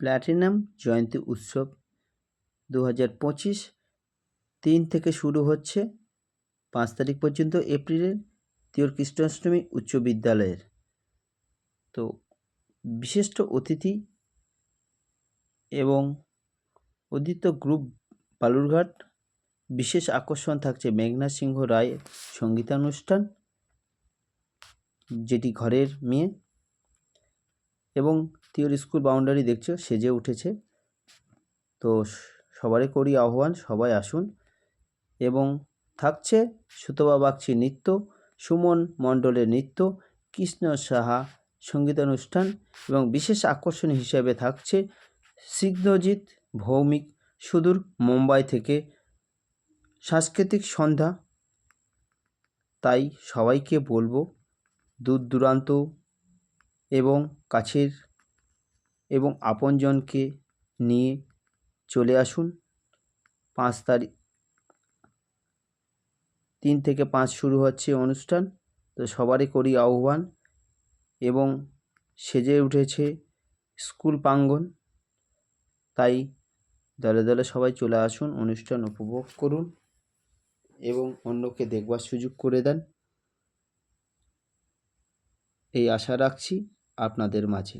Platinum জয়ন্তী উৎসব 2025 3 থেকে শুরু হচ্ছে, 5 তারিখ পর্যন্ত এপ্রিলের তিওর কৃষ্ণাষ্টমী উচ্চ বিদ্যালয়ের। তো বিশিষ্ট অতিথি এবং উদিত গ্রুপ বালুরঘাট। বিশেষ আকর্ষণ থাকছে মেঘনা সিংহ রায় সঙ্গীতানুষ্ঠান, যেটি ঘরের মেয়ে, এবং তিওর স্কুল বাউন্ডারি দেখছো সেজে উঠেছে। তো সবারই করি আহ্বান, সবাই আসুন। এবং থাকছে সুতপা বাগচি নৃত্য, সুমন মণ্ডলের নৃত্য, কৃষ্ণ সাহা সঙ্গীতানুষ্ঠান, এবং বিশেষ আকর্ষণ হিসেবে থাকছে সিগ্নজিৎ ভৌমিক সুদূর মুম্বাই থেকে সাংস্কৃতিক সন্ধ্যা। তাই সবাইকে বলবো দূর দূরান্ত এবং কাছের এবং আপনজনকে নিয়ে চলে আসুন। 5 তারিখ 3 থেকে 5 শুরু হচ্ছে অনুষ্ঠান। তো সবারই করি আহ্বান। এবং সেজে উঠেছে স্কুল প্রাঙ্গণ। তাই দলে দলে সবাই চলে আসুন, অনুষ্ঠান উপভোগ করুন এবং অন্যকে দেখবার সুযোগ করে দেন, এই আশা রাখছি আপনাদের মাঝে।